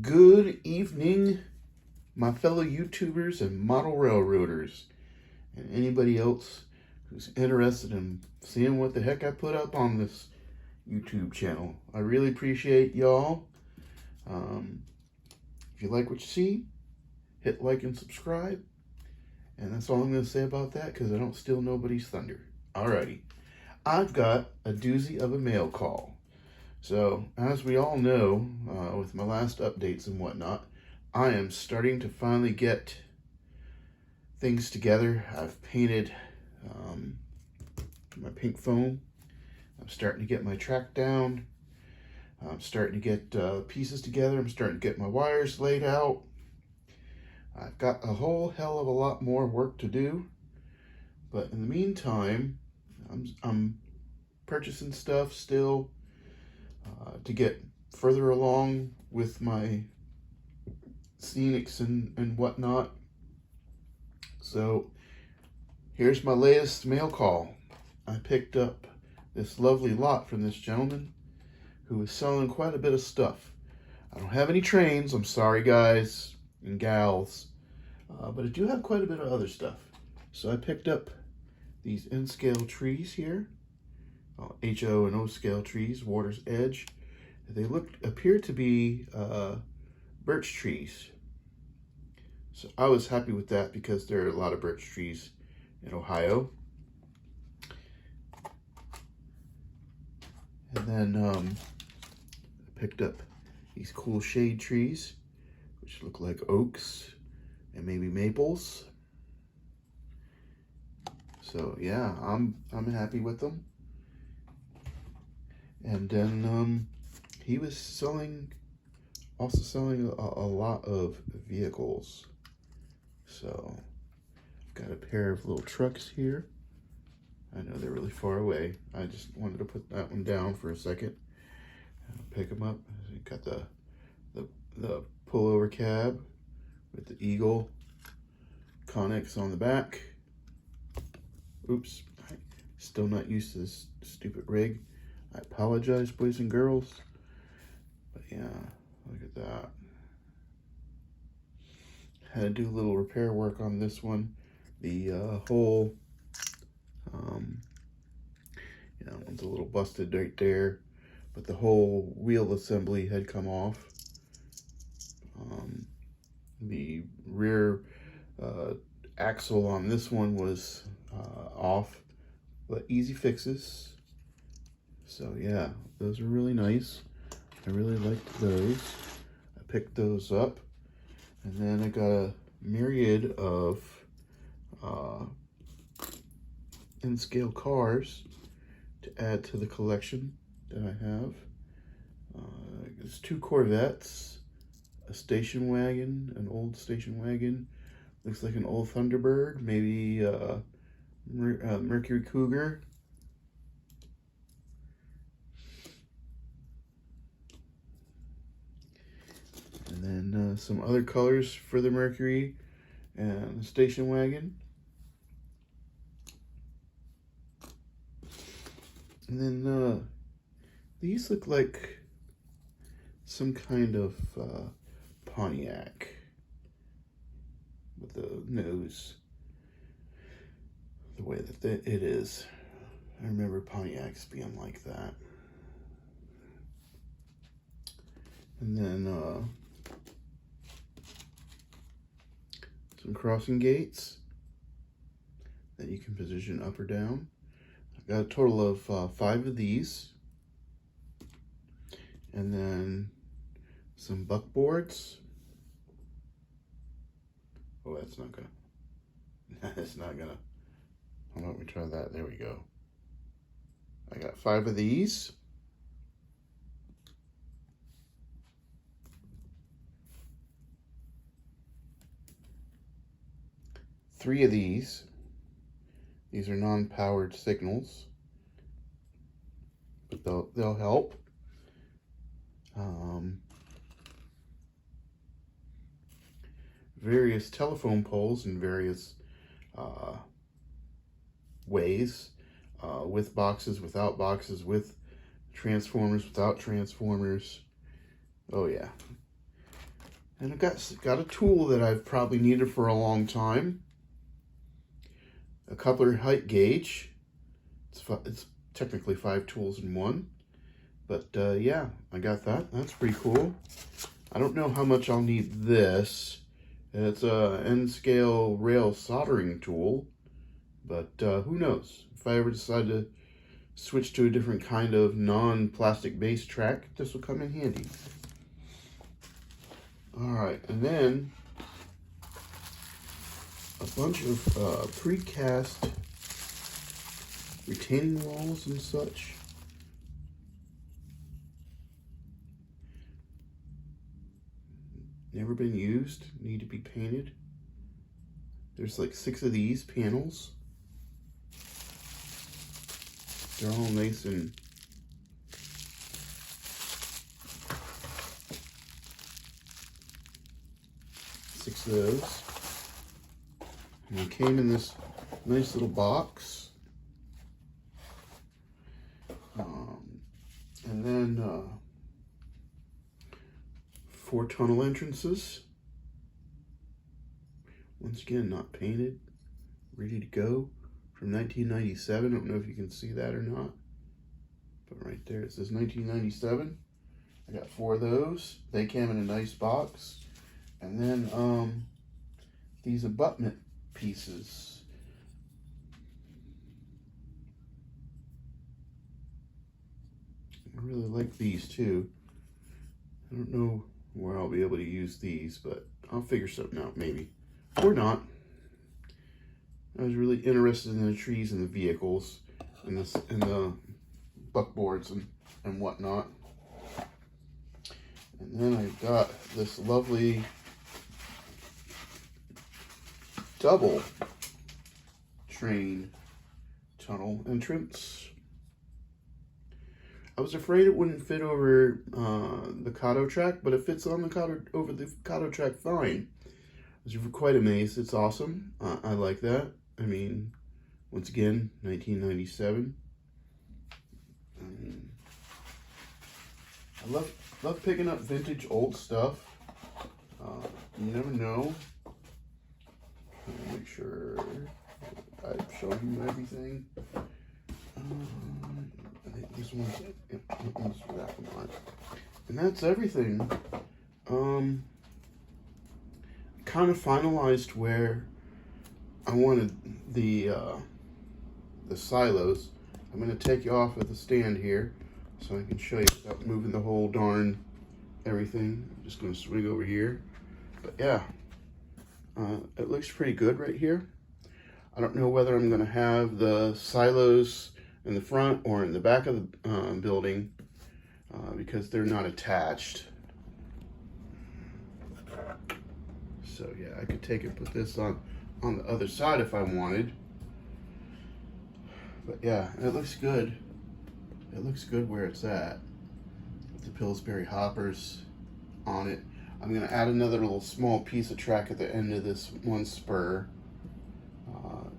Good evening, my fellow YouTubers and model railroaders, and anybody else who's interested in seeing what the heck I put up on this YouTube channel. I really appreciate y'all. If you like what you see, hit like and subscribe. And that's all I'm going to say about that because I don't steal nobody's thunder. Alrighty. I've got a doozy of a mail call. So, as we all know, with my last updates and whatnot, I am starting to finally get things together. I've painted my pink foam. I'm starting to get my track down. I'm starting to get pieces together. I'm starting to get my wires laid out. I've got a whole hell of a lot more work to do. But in the meantime, I'm purchasing stuff still. To get further along with my scenics and whatnot. So here's my latest mail call. I picked up this lovely lot from this gentleman who is selling quite a bit of stuff. I don't have any trains, I'm sorry guys and gals, but I do have quite a bit of other stuff. So I picked up these N-scale trees here. HO and O scale trees, Water's Edge. They appear to be birch trees. So I was happy with that because there are a lot of birch trees in Ohio. And then I picked up these cool shade trees, which look like oaks and maybe maples. So yeah, I'm happy with them. And then he was also selling a lot of vehicles. So I've got a pair of little trucks here. I know they're really far away. I just wanted to put that one down for a second. Pick them up. Got the pullover cab with the Eagle Connex on the back. Oops, I'm still not used to this stupid rig. I apologize, boys and girls. But yeah, look at that. Had to do a little repair work on this one. The whole, one's a little busted right there, but the whole wheel assembly had come off. The rear axle on this one was off, but easy fixes. So yeah, those are really nice. I really liked those. I picked those up. And then I got a myriad of N-scale cars to add to the collection that I have. There's 2 Corvettes, a station wagon, an old station wagon. Looks like an old Thunderbird, maybe Mercury Cougar. And then some other colors for the Mercury and the station wagon. And then these look like some kind of Pontiac with the nose the way that it is. I remember Pontiacs being like that. And then some crossing gates that you can position up or down. I've got a total of 5 of these. And then some buckboards. Oh, that's not gonna, that's not gonna, hold on, let me try that, there we go. I got 5 of these. Three of these. These are non-powered signals, but they'll help. Various telephone poles in various ways, with boxes, without boxes, with transformers, without transformers. Oh yeah. And I've got a tool that I've probably needed for a long time. A coupler height gauge. It's technically 5 tools in one. But yeah, I got that. That's pretty cool. I don't know how much I'll need this. It's a N-scale rail soldering tool. But who knows? If I ever decide to switch to a different kind of non-plastic based track, this will come in handy. Alright, and then a bunch of precast retaining walls and such. Never been used, need to be painted. There's like 6 of these panels. They're all nice and six of those. And they came in this nice little box. And then 4 tunnel entrances. Once again, not painted, ready to go. From 1997. I don't know if you can see that or not. But right there, it says 1997. I got 4 of those. They came in a nice box. And then these abutment pieces. I really like these too. I don't know where I'll be able to use these, but I'll figure something out maybe. Or not. I was really interested in the trees and the vehicles and the buckboards and whatnot. And then I've got this lovely double train tunnel entrance. I was afraid it wouldn't fit over the Kato track, but it fits on the over the Kato track fine. I was quite amazed. It's awesome. I like that. I mean, once again, 1997. I love picking up vintage old stuff. You never know. Make sure I'm showing you everything. I think this one's for that one. And that's everything. Kind of finalized where I wanted the silos. I'm going to take you off of the stand here so I can show you without moving the whole darn everything. I'm just going to swing over here. But yeah, it looks pretty good right here. I don't know whether I'm going to have the silos in the front or in the back of the building because they're not attached. So yeah, I could take and put this on the other side if I wanted. But yeah, it looks good. It looks good where it's at. With the Pillsbury hoppers on it. I'm gonna add another little small piece of track at the end of this one spur.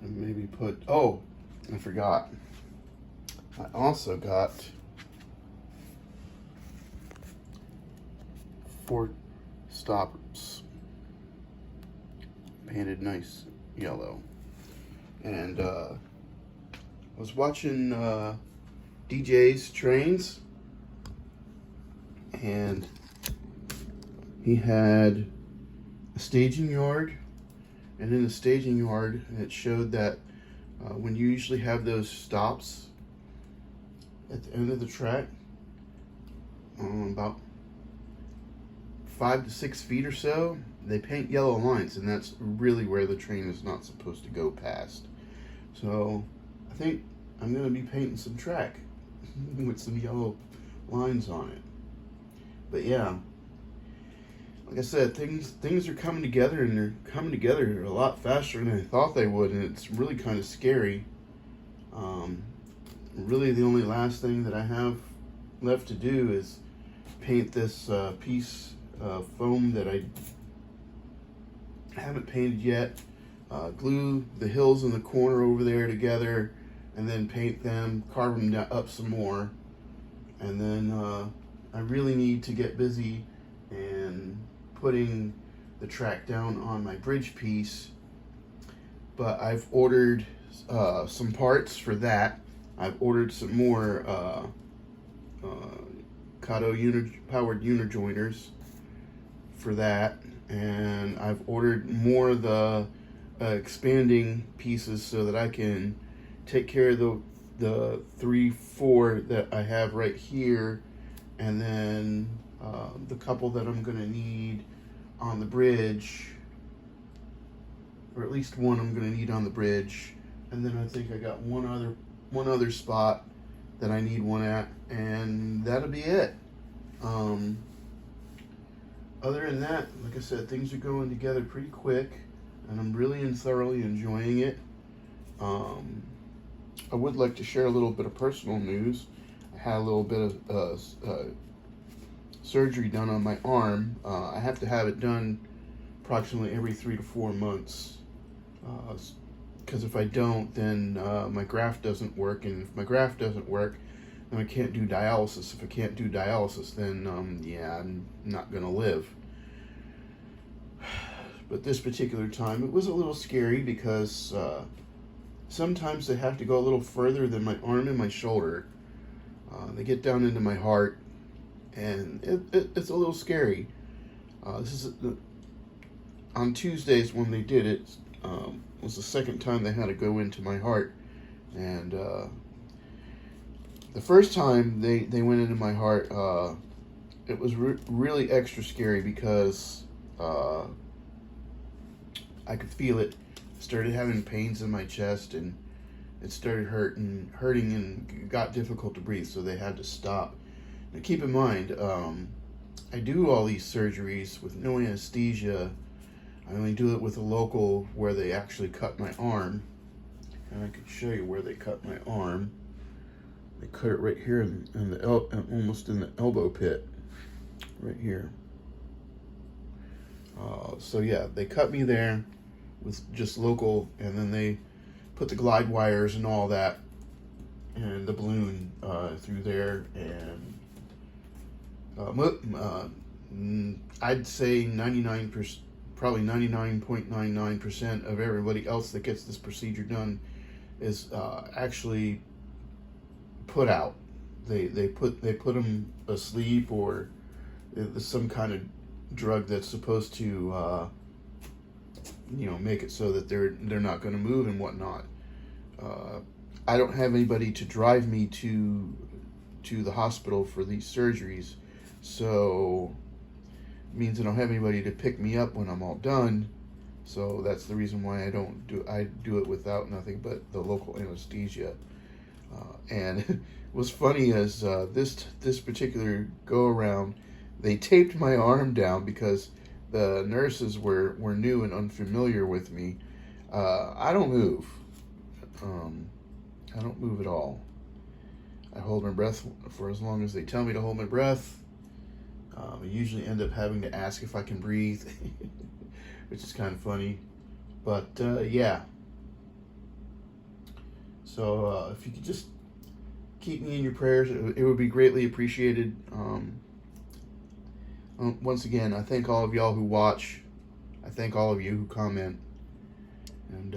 And maybe put, oh, I forgot. I also got 4 stoppers. Painted nice yellow. And I was watching DJ's trains, and he had a staging yard, and in the staging yard it showed that when you usually have those stops at the end of the track, about 5 to 6 feet or so, they paint yellow lines, and that's really where the train is not supposed to go past. So I think I'm going to be painting some track with some yellow lines on it. But yeah, like I said, things are coming together, and they're coming together a lot faster than I thought they would, and it's really kind of scary. Really the only last thing that I have left to do is paint this piece of foam that I haven't painted yet. Glue the hills in the corner over there together, and then paint them, carve them up some more. And then I really need to get busy and putting the track down on my bridge piece, but I've ordered some parts for that. I've ordered some more Kato powered unijoiners for that, and I've ordered more of the expanding pieces so that I can take care of the 3-4 that I have right here, and then the couple that I'm gonna need on the bridge, or at least one I'm gonna need on the bridge, and then I think I got one other spot that I need one at, and that'll be it. Other than that, like I said, things are going together pretty quick, and I'm really and thoroughly enjoying it. I would like to share a little bit of personal news. I had a little bit of surgery done on my arm. I have to have it done approximately every 3 to 4 months, because if I don't, then my graft doesn't work, and if my graft doesn't work, then I can't do dialysis. If I can't do dialysis, then yeah, I'm not gonna live. But this particular time, it was a little scary because sometimes they have to go a little further than my arm and my shoulder. They get down into my heart, and it's a little scary. This is on Tuesdays when they did it. Was the second time they had to go into my heart, and the first time they went into my heart, it was really extra scary because I could feel it. Started having pains in my chest, and it started hurting, and got difficult to breathe, so they had to stop. Now keep in mind, I do all these surgeries with no anesthesia. I only do it with a local where they actually cut my arm, and I could show you where they cut my arm. They cut it right here in the almost in the elbow pit, right here. So yeah, they cut me there with just local, and then they put the glide wires and all that, and the balloon through there, and I'd say 99%, probably 99.99% of everybody else that gets this procedure done is actually put out. They put them asleep, or there's some kind of drug that's supposed to make it so that they're not going to move and whatnot. I don't have anybody to drive me to the hospital for these surgeries, so it means I don't have anybody to pick me up when I'm all done. So that's the reason why I do it without nothing but the local anesthesia. And what's funny is this particular go around, they taped my arm down because the nurses were new and unfamiliar with me. I don't move. I don't move at all. I hold my breath for as long as they tell me to hold my breath. I usually end up having to ask if I can breathe, which is kind of funny. But yeah. So if you could just keep me in your prayers, it would be greatly appreciated. Once again, I thank all of y'all who watch. I thank all of you who comment. And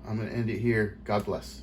I'm going to end it here. God bless.